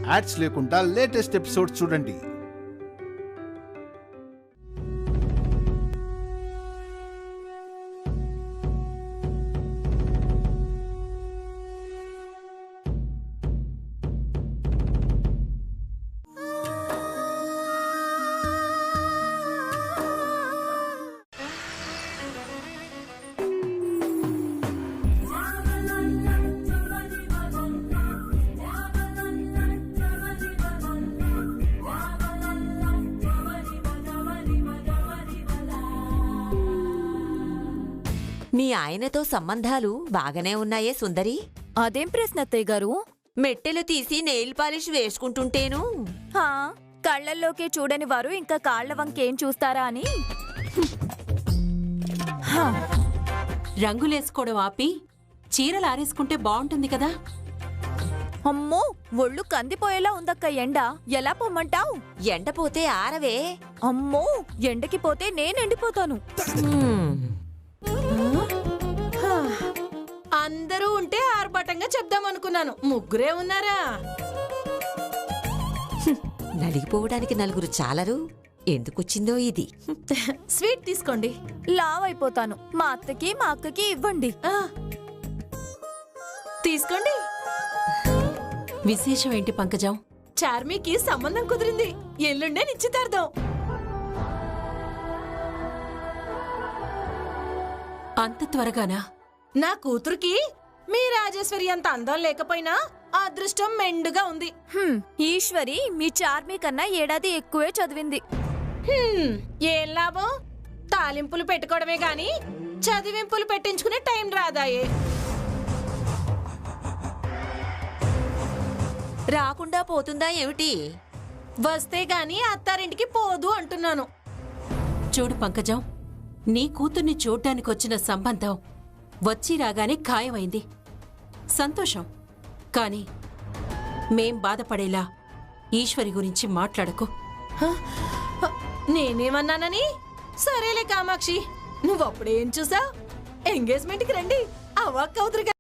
Ads లేకుండా latest episode చూడండి. మీ ఆయనతో సంబంధాలు బాగానే ఉన్నాయే సుందరి? అదేం ప్రశ్న అత్తయ్య గారు? మెట్టెలు తీసి నెయిల్ పాలిష్ వేసుకుంటుంటేను కళ్ళల్లోకే చూడని వారు ఇంకా కాళ్ల వంకేం చూస్తారా అని. రంగులేసుకోవడం ఆపి చీరలు ఆరేసుకుంటే బాగుంటుంది కదా. అమ్మో, ఒళ్ళు కందిపోయేలా ఉందక్క ఎండ. ఎలా పొమ్మంటావు? ఎండపోతే ఆరవే. అమ్మో, ఎండకి పోతే నేనెండిపోతాను. అందరూ ఉంటే ఆర్భాటంగా చెప్దామనుకున్నాను, ముగ్గురే ఉన్నారా? నలిగిపోవడానికి నలుగురు చాలరు. ఎందుకొచ్చిందో ఇది. స్వీట్ తీసుకోండి. లావ్ అయిపోతాను. మా అత్తకి మా అక్కకి ఇవ్వండి. తీసుకోండి. విశేషం ఏంటి పంకజం? చార్మీకి సంబంధం కుదిరింది. ఎల్లుండే నిశ్చితార్థం. అంత త్వరగానా? నా కూతురికి మీ రాజేశ్వరి అంత అందం లేకపోయినా అదృష్టం మెండుగా ఉంది. ఈశ్వరి మీ చార్మీ కన్నా ఏడాది ఎక్కువే చదివింది. ఏం లాభం? తాలింపులు పెట్టుకోవడమే గాని చదివింపులు పెట్టించుకునే టైం రాదాయే. రాకుండా పోతుందా ఏమిటి? వస్తే గాని అత్తారింటికి పోదు అంటున్నాను. చూడు పంకజం, నీ కూతుర్ని చూడ్డానికొచ్చిన సంబంధం వచ్చి రాగానే ఖాయమైంది. సంతోషం. కాని మేం బాధపడేలా ఈశ్వరి గురించి మాట్లాడకు. నేనేమన్నానని? సరేలే కామాక్షి, నువ్వప్పుడేం చూసావు? ఎంగేజ్మెంట్కి రండి, అవ్వకవుతురుగా.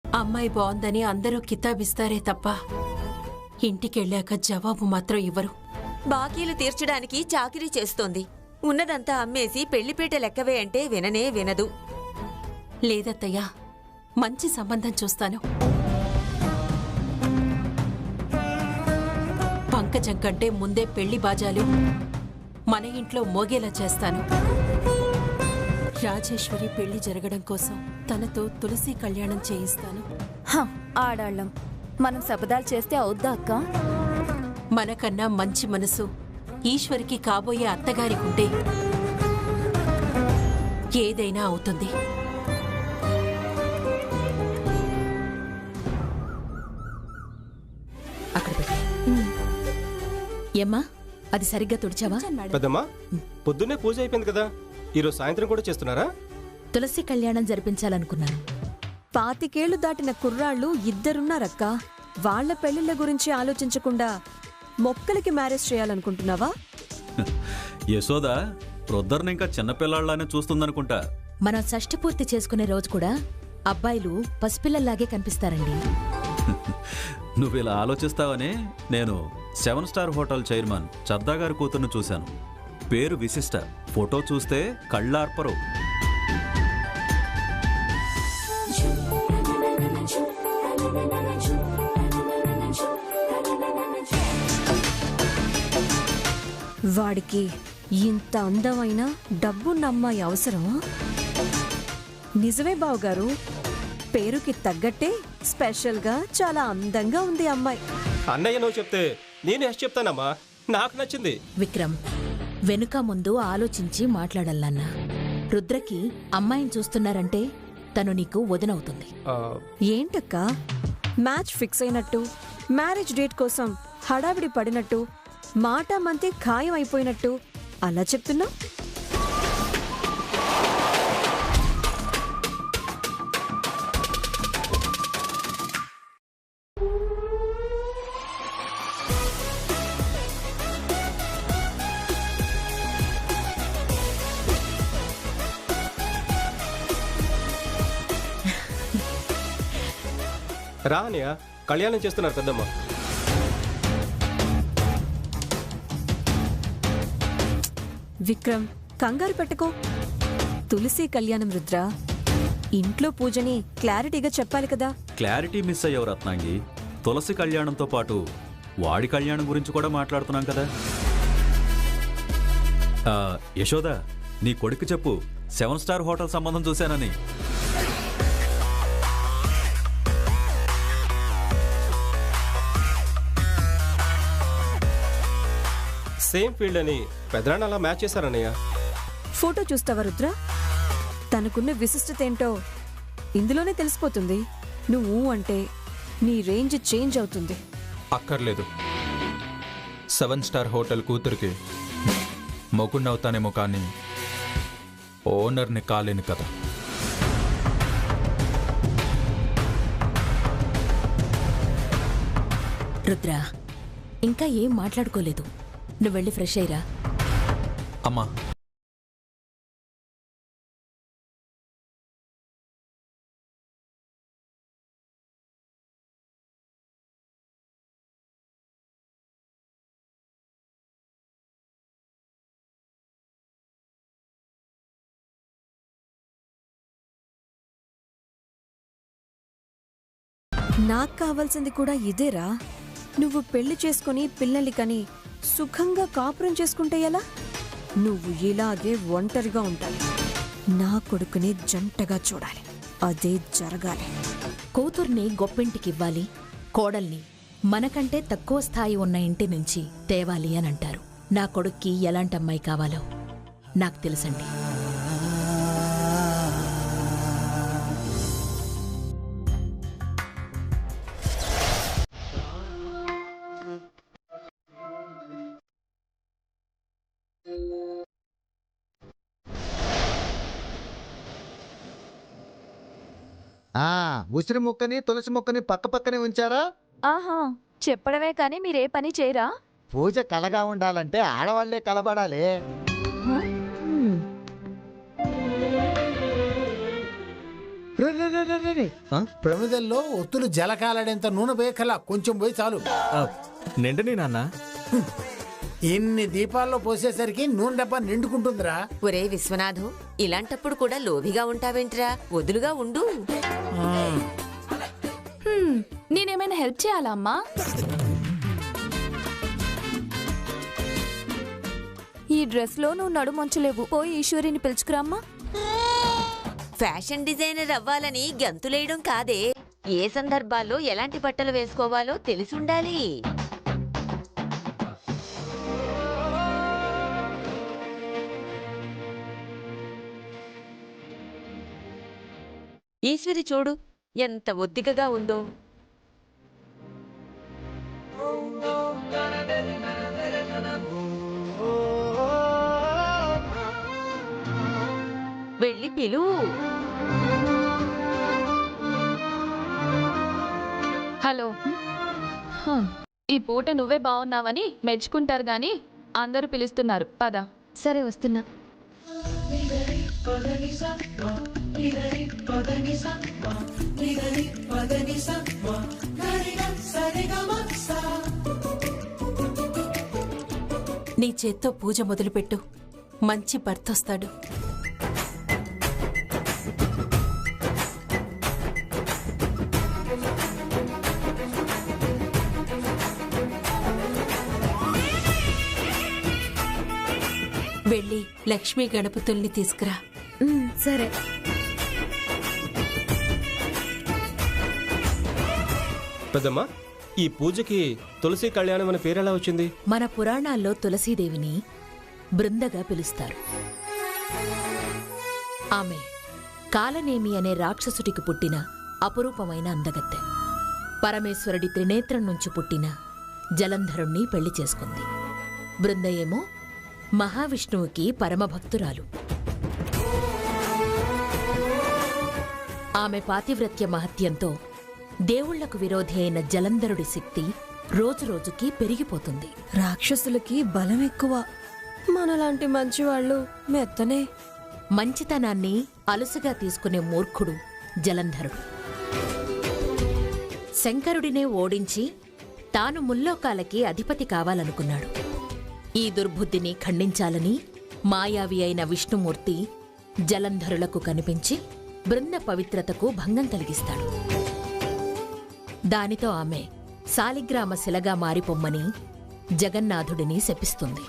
అమ్మాయి బాగుందని అందరూ కితాబిస్తారే తప్ప ఇంటికెళ్ళాక జవాబు మాత్రం ఇవ్వరు. బాకీలు తీర్చడానికి చాకిరీ చేస్తోంది. ఉన్నదంతా అమ్మేసి పెళ్లిపీట లెక్కవే అంటే విననే వినదు. లేదత్తయ్యా, మంచి సంబంధం చూస్తాను. పంకజం కంటే ముందే పెళ్లి బాజాలు మన ఇంట్లో మోగేలా చేస్తాను. రాజేశ్వరి పెళ్లి జరగడం కోసం తనతో తులసి కళ్యాణం చేయిస్తాను. ఆడాళ్ళం మనం శపథాలు చేస్తే అవుద్దా అక్క? మనకన్నా మంచి మనసు ఈశ్వరికి కాబోయే అత్తగారికుంటే ఏదైనా అవుతుంది. ఏమ్మా, అది సరిగ్గా తుడిచావా? పెద్దమ్మా, పొద్దున్నే పూజ అయిపోయింది కదా, ఈరోజు సాయంత్రం కూడా చేస్తున్నారా? తులసి కళ్యాణం జరిపించాలనుకున్నాను. 25 ఏళ్లు దాటిన కుర్రాళ్ళు ఇద్దరున్నారక్క. వాళ్ల పెళ్లిళ్ల గురించి ఆలోచించకుండా మొక్కలకి మ్యారేజ్ చేయాలనుకుంటున్నావా? యశోద రుద్దర్ని ఇంకా చిన్నపిల్లాళ్లానే చూస్తుందనుకుంటా. మనం షష్ఠి పూర్తి చేసుకునే రోజు కూడా అబ్బాయిలు పసిపిల్లల్లాగే కనిపిస్తారండి. నువ్విలా ఆలోచిస్తావని నేను 7 స్టార్ హోటల్ చైర్మన్ చద్దా గారి కూతుర్ను చూశాను. పేరు విశిష్ట. ఫోటో చూస్తే కళ్ళార్పరు. వాడికి ఇంత అందమైన డబ్బున్న అమ్మాయి అవసరమా? నిజమే బావగారు, పేరుకి తగ్గట్టే స్పెషల్గా చాలా అందంగా ఉంది అమ్మాయి. అన్నయ్య నువ్వు చెప్తే నేను ఎస్ చెప్తానమ్మా, నాకు నచ్చింది. విక్రమ్, వెనుక ముందు ఆలోచించి మాట్లాడాలన్నా. రుద్రకి అమ్మాయిని చూస్తున్నారంటే తను నీకు వదినవుతుంది. ఏంటక్క మ్యాచ్ ఫిక్స్ అయినట్టు, మ్యారేజ్ డేట్ కోసం హడావిడి పడినట్టు మాట మంతే ఖాయం అయిపోయినట్టు అలా చెప్తున్నావు? రా అన్నయ్య, కళ్యాణం చేస్తున్నారు పెద్దమ్మ. విక్రమ్, కంగారు పెట్టుకో. తులసి కళ్యాణం రుద్ర. ఇంట్లో పూజని క్లారిటీగా చెప్పాలి కదా. క్లారిటీ మిస్ అయ్యావు రత్నాంగి. తులసి కళ్యాణంతో పాటు వాడి కళ్యాణం గురించి కూడా మాట్లాడుతున్నాం కదా. యశోద, నీ కొడుకు చెప్పు 7 స్టార్ హోటల్ సంబంధం చూశానని. సేమ్ ఫీల్డ్ అని పెద్దనాన్న అలా మ్యాచ్ చేశారన్నయ్య. ఫోటో చూస్తావా రుద్ర? తనకున్న విశిష్టత ఏంటో ఇందులోనే తెలిసిపోతుంది. నువ్వు అంటే నీ రేంజ్ చేంజ్ అవుతుంది. అక్కర్లేదు. 7 స్టార్ హోటల్ కూతురికి మొగుణ్ణవుతానేమో కానీ ఓనర్ని కాలేను కదా. రుద్ర, ఇంకా ఏం మాట్లాడుకోలేదు. నువ్వు వెళ్ళి ఫ్రెష్ అయ్యిరా. అమ్మా, నాకు కావాల్సింది కూడా ఇదేరా. నువ్వు పెళ్లి చేసుకుని పిల్లల్ని కని సుఖంగా కాపురం చేసుకుంటే ఎలా? నువ్వు ఇలాగే ఒంటరిగా ఉండాలి. నా కొడుకుని జంటగా చూడాలి. అదే జరగాలి. కూతుర్ని గొప్పింటికివ్వాలి, కోడల్ని మనకంటే తక్కువ స్థాయి ఉన్న ఇంటి నుంచి తేవాలి అని అంటారు. నా కొడుక్కి ఎలాంటి అమ్మాయి కావాలో నాకు తెలుసండి. ఉసిరి మొక్కని తులసి మొక్కని పక్క పక్కనే ఉంచారా? ఆహా, చెప్పడమే కానీ మీరే పని చేయరా? పూజ కలగా ఉండాలంటే ఆడవాళ్లే కలబడాలి. ప్రమిదల్లో ఒత్తులు జలకాలడేంత నూనె పోయకలా కొంచెం పోయి చాలు. నిండని నాన్న. ఇన్ని దీపాల్లో పోసేసరికి నూనె డబ్బా నిండుకుంటుందిరా. ఒరే విశ్వనాథం, ఇలాంటప్పుడు కూడా లోభిగా ఉంటావేంట్రా? వదులుగా ఉండు. నేనేమైనా హెల్ప్ చేయాలా అమ్మా? ఈ డ్రెస్ లో నువ్వు నడుమొంచలేవు. పోయి ఈశ్వరిని పిలుచుకురామ్మా. ఫ్యాషన్ డిజైనర్ అవ్వాలని గంతులేయడం కాదే, ఏ సందర్భాల్లో ఎలాంటి బట్టలు వేసుకోవాలో తెలిసుండాలి. ఈశ్వరి చూడు ఎంత ఒద్దికగా ఉందో. వెళ్ళి పిలువు. హలో, ఈ పూట నువ్వే బాగున్నావని మెచ్చుకుంటారు గాని అందరూ పిలుస్తున్నారు. పద. సరే, వస్తున్నా. నీ చేత్తో పూజ మొదలుపెట్టు. మంచి భర్త వస్తాడు. వెళ్ళి లక్ష్మీ గణపతుల్ని తీసుకురా. సరే. పెద్దమ్మ, ఈ పూజకి తులసి కళ్యాణం అనే పేరు ఎలా వచ్చింది? మన పురాణాల్లో తులసీదేవిని బృందగా పిలుస్తారు. ఆమె కాలనేమి అనే రాక్షసుడికి పుట్టిన అపురూపమైన అందగత్తె. పరమేశ్వరుడి త్రినేత్రం నుంచి పుట్టిన జలంధరుణ్ణి పెళ్లి చేసుకుంది. బృంద ఏమో మహావిష్ణువుకి పరమభక్తురాలు. ఆమె పాతివ్రత్య మహత్యంతో దేవుళ్లకు విరోధి అయిన జలంధరుడి శక్తి రోజురోజుకి పెరిగిపోతుంది. రాక్షసులకి బలం ఎక్కువ, మనలాంటి మంచివాళ్ళు మెత్తనే. మంచితనాన్ని అలుసుగా తీసుకునే మూర్ఖుడు జలంధరుడు. శంకరుడినే ఓడించి తాను ముల్లోకాలకి అధిపతి కావాలనుకున్నాడు. ఈ దుర్బుద్ధిని ఖండించాలని మాయావి అయిన విష్ణుమూర్తి జలంధరులకు కనిపించి బృంద పవిత్రతకు భంగం కలిగిస్తాడు. దానితో ఆమె సాలిగ్రామ శిలగా మారిపొమ్మని జగన్నాథుడిని శపిస్తుంది.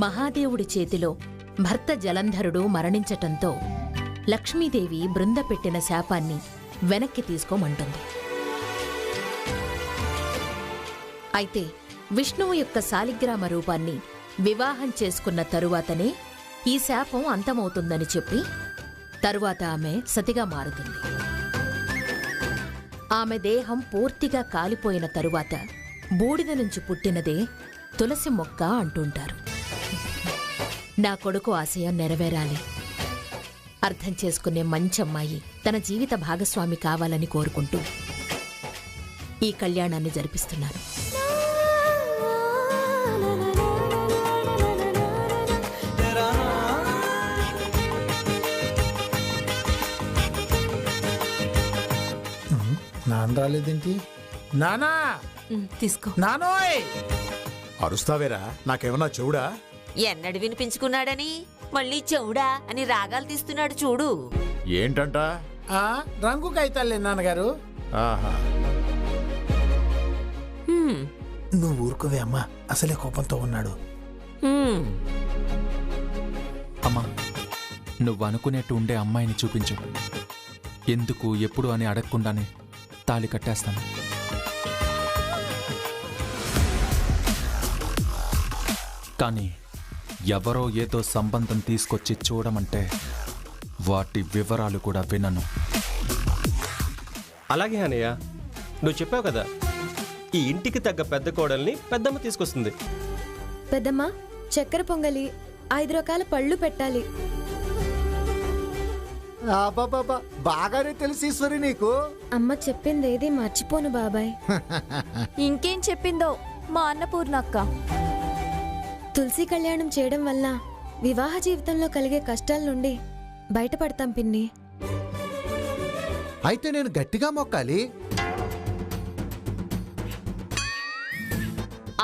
మహాదేవుడి చేతిలో భర్త జలంధరుడు మరణించటంతో లక్ష్మీదేవి బృంద పెట్టిన శాపాన్ని వెనక్కి తీసుకోమంటుంది. అయితే విష్ణువు యొక్క సాలిగ్రామ రూపాన్ని వివాహం చేసుకున్న తరువాతనే ఈ శాపం అంతమవుతుందని చెప్పి తరువాత ఆమె సతిగా మారుతుంది. ఆమె దేహం పూర్తిగా కాలిపోయిన తరువాత బూడిద నుంచి పుట్టినదే తులసి మొక్క అంటుంటారు. నా కొడుకు ఆశయం నెరవేరాలి, అర్థం చేసుకునే మంచమ్మాయి తన జీవిత భాగస్వామి కావాలని కోరుకుంటూ ఈ కళ్యాణాన్ని జరిపిస్తున్నారు. నాన్న రాలేదేంటి? నానా తీసుకో. నానోయ్, అరుస్తావేరా? నాకేమన్నా చెవుడా? ఎన్నడు వినిపించుకున్నాడని మళ్ళీ చెవుడా అని రాగాలు తీస్తున్నాడు చూడు. ఏంటంట? రంగు కాగితాలే నాన్నగారు. ఆహా, నువ్వు ఊరుకోవే అమ్మా, అసలే కోపంతో ఉన్నాడు. అమ్మా, నువ్వు అనుకునేట్టు ఉండే అమ్మాయిని చూపించు. ఎందుకు ఎప్పుడు అని అడగకుండానే తాళి కట్టేస్తాను. కానీ ఎవరో ఏదో సంబంధం తీసుకొచ్చి చూడమంటే వాటి వివరాలు కూడా వినను. అలాగే అన్నయ్య, నువ్వు చెప్పావు కదా, ఈ ఇంటికి తగ్గ పెద్ద కోడల్ని పెద్దమ్మ తీసుకొస్తుంది. పెద్దమ్మ, చక్కెర పొంగలి, 5 రకాల పళ్ళు పెట్టాలి. అబ్బబ్బబ్బా, బాగానే తెలుసు ఈశ్వరి నీకు. అమ్మ చెప్పిందేది మర్చిపోను బాబాయ్. ఇంకేం చెప్పిందో మా అన్నపూర్ణక్క. తులసి కళ్యాణం చేయడం వల్ల వివాహ జీవితంలో కలిగే కష్టాల నుండి బయటపడతాం పిన్ని. అయితే నేను గట్టిగా మొక్కాలి.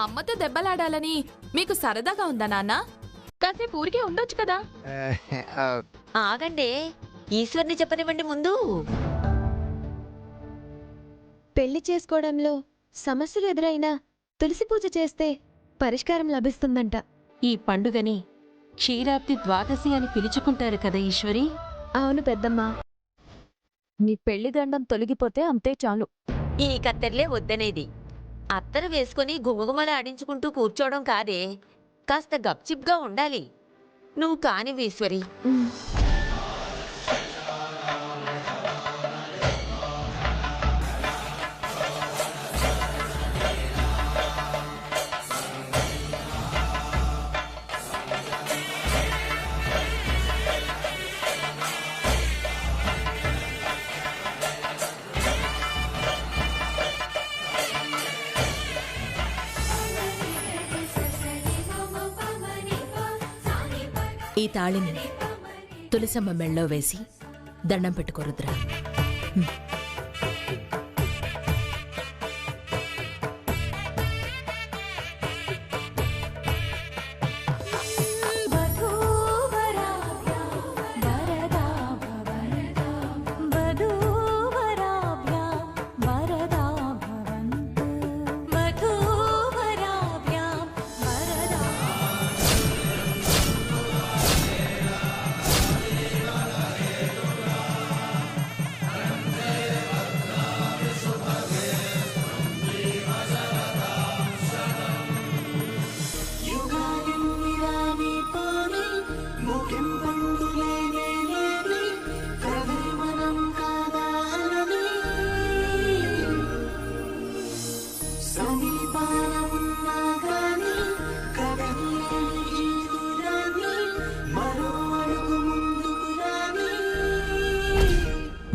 అమ్మతో దెబ్బలాడాలని మీకు సరదాగా ఉందా నాన్న? కాసేపు ఊరికే ఉండొచ్చు కదా. ఆగండి, ఈశ్వర్ని చెప్పనివ్వండి ముందు. పెళ్లి చేసుకోవడంలో సమస్యలు ఎదురైనా తులసి పూజ చేస్తే పరిష్కారం లభిస్తుందంట. ఈ పండుగని క్షీరాబ్ది ద్వాదశి అని పిలుచుకుంటారు కదా ఈశ్వరి? అవును పెద్దమ్మ. నీ పెళ్లి దండం తొలగిపోతే అంతే చాలు. ఈ కత్తెర్లే వద్దనేది. అత్తరు వేసుకుని గుమగుమలు ఆడించుకుంటూ కూర్చోవడం కాదే, కాస్త గప్చిప్గా ఉండాలి. నువ్వు కాని ఈశ్వరి. ఈ తాళిని తులసమ్మ మెళ్ళో వేసి దండం పెట్టుకోరుద్రా.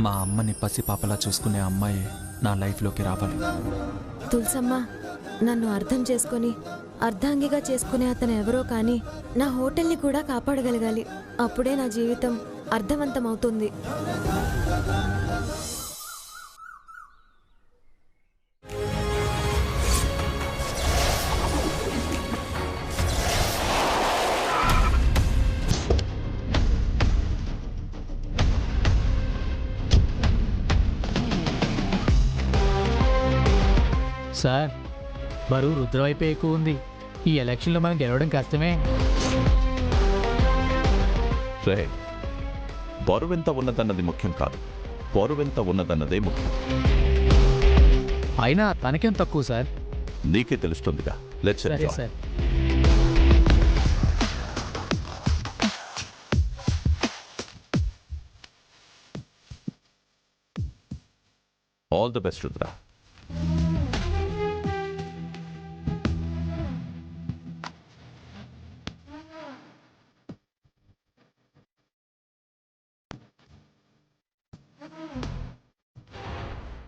మా అమ్మని పసిపాపలా చూసుకునే అమ్మాయి నా లైఫ్లోకి రావాలి. తులసమ్మ, నన్ను అర్థం చేసుకొని అర్ధాంగిగా చేసుకునే అతను ఎవరో కానీ నా హోటల్ని కూడా కాపాడగలగాలి. అప్పుడే నా జీవితం అర్థవంతమవుతుంది. సార్, బరువు రుద్ర వైపే ఎక్కువ ఉంది. ఈ ఎలక్షన్లో మనం గెలవడం కష్టమే. రే, బరువెంత ఉన్నదన్నది ముఖ్యం కాదు, బరువెంత ఉన్నదన్నదే ముఖ్యం. అయినా తనకేం తక్కువ సార్. నీకే తెలుస్తుందిగా. లెట్స్ సరే enjoy. Sir. All the best Rudra.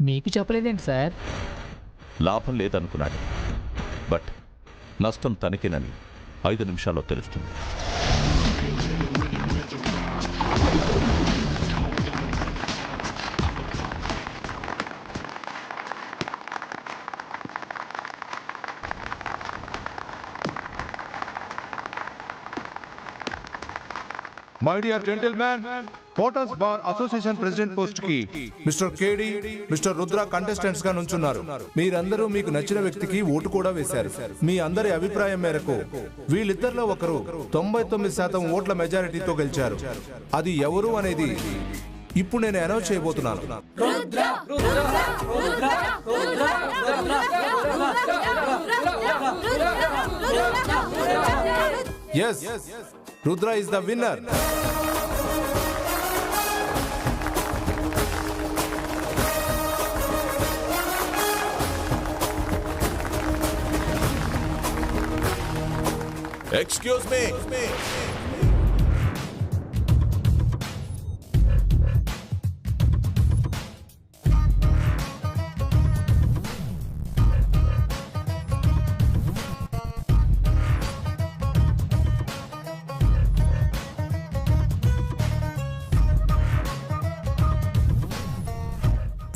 మీకు చెప్పలేదేంటి సార్? లాభం లేదనుకున్నాడు, బట్ నష్టం తనకేనని 5 నిమిషాల్లో తెలుస్తుంది. My dear gentlemen, hotels bar association president post కి mister KD, mister Rudra contestants గా నుంచున్నారు. మీరందరూ మీకు నచ్చిన వ్యక్తికి ఓటు కూడా వేశారు. మీ అందరి అభిప్రాయం మేరకు వీళ్ళిద్దరిలో ఒకరు 99% ఓట్ల మెజారిటీతో గెలిచారు. అది ఎవరు అనేది ఇప్పుడు నేను అనౌన్స్ చేయబోతున్నాను. Yes, Rudra is the winner. Excuse me.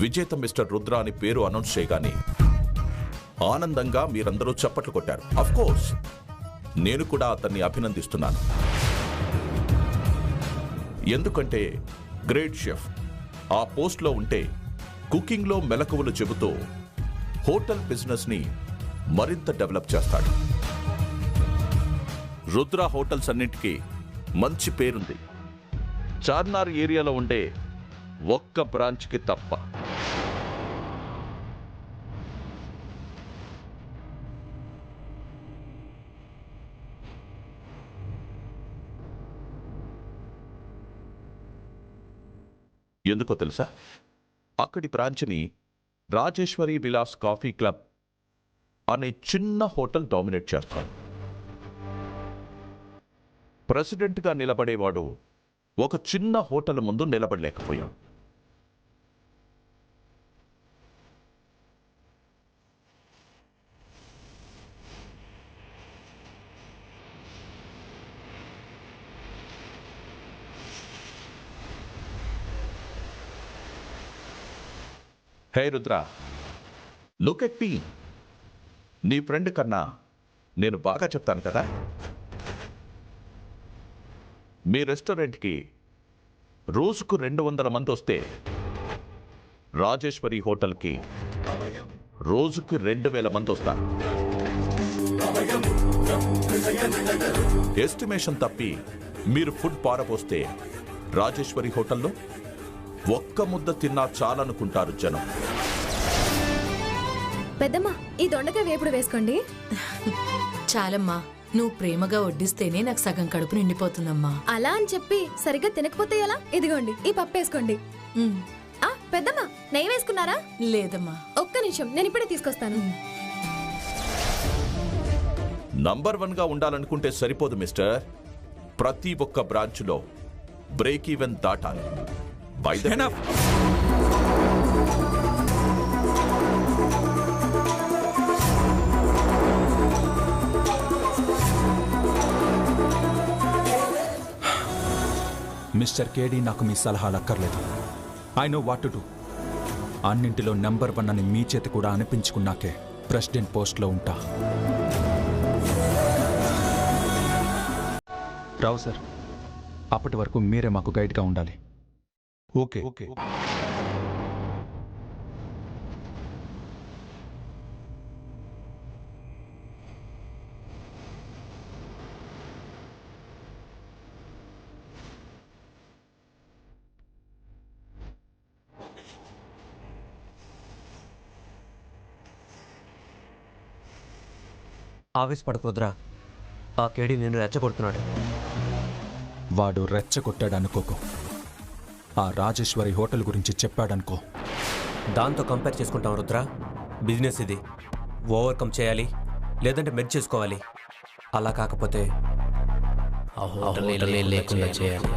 విజేత మిస్టర్ రుద్ర అని పేరు అనౌన్స్ చేయగానే ఆనందంగా మీరందరూ చప్పట్లు కొట్టారు. ఆఫ్ కోర్స్ నేను కూడా అతన్ని అభినందిస్తున్నాను. ఎందుకంటే గ్రేట్ షెఫ్ ఆ పోస్ట్లో ఉంటే కుకింగ్లో మెలకువలు చెబుతూ హోటల్ బిజినెస్ని మరింత డెవలప్ చేస్తాడు. రుద్ర హోటల్స్ అన్నింటికీ మంచి పేరుంది, చార్మినార్ ఏరియాలో ఉండే ఒక్క బ్రాంచ్కి తప్ప. ఎందుకో తెలుసా? అక్కడి బ్రాంచ్ని రాజేశ్వరి విలాస్ కాఫీ క్లబ్ అనే చిన్న హోటల్ డామినేట్ చేస్తాడు. ప్రెసిడెంట్గా నిలబడేవాడు ఒక చిన్న హోటల్ ముందు నిలబడలేకపోయాడు. హే రుద్ర, లుక్ ఎట్ మీ. నీ ఫ్రెండ్ కన్నా నేను బాగా చెప్తాను కదా. మీ రెస్టారెంట్కి రోజుకు 200 మంది వస్తే రాజేశ్వరి హోటల్కి రోజుకి 2000 మంది వస్తారు. ఎస్టిమేషన్ తప్పి మీరు ఫుడ్ పారపోస్తే రాజేశ్వరి హోటల్లో ఒక్క ముద్ద తిన్నా చాలనుకుంటారు జనం. పెద్దమ్మా, ఈ దొండకాయ వేపుడు వేసుకోండి. చాలమ్మా, నువ్వు ప్రేమగా వడ్డిస్తేనే నాకు సగం కడుపు నిండిపోతుందమ్మా. అలా అని చెప్పి సరిగ్గా తినకపోతే ఎలా? ఇదిగోండి, ఈ పప్పు వేసుకోండి. పెద్దమ్మా, నెయ్యి వేసుకున్నారా? లేదమ్మా. ఒక్క నిమిషం, నేను ఇప్పుడే తీసుకొస్తాను. నంబర్ 1గా ఉండాలనుకుంటే సరిపోదు మిస్టర్. ప్రతి ఒక్క బ్రాంచ్లో బ్రేక్ ఈవెన్ దాటాలి. By the మిస్టర్ కేడీ, నాకు మీ సలహాలు అక్కర్లేదు. I know what to do. అన్నింటిలో నెంబర్ 1 అని మీ చేతి కూడా అనిపించుకున్నాకే ప్రెసిడెంట్ పోస్ట్లో ఉంటా. రావు సార్, అప్పటి వరకు మీరే మాకు గైడ్గా ఉండాలి. ఓకే. ఆవేశపడకుద్రా, ఆ కేడీ నేను రెచ్చగొడుతున్నాడు. వాడు రెచ్చగొట్టాడనుకోకు, ఆ రాజేశ్వరి హోటల్ గురించి చెప్పాడనుకో. దాంతో కంపేర్ చేసుకుంటాం రుద్ర. బిజినెస్ ఇది, ఓవర్కమ్ చేయాలి, లేదంటే మెర్జ్ చేసుకోవాలి. అలా కాకపోతే ఆ హోటల్ లేకుండా చేయాలి.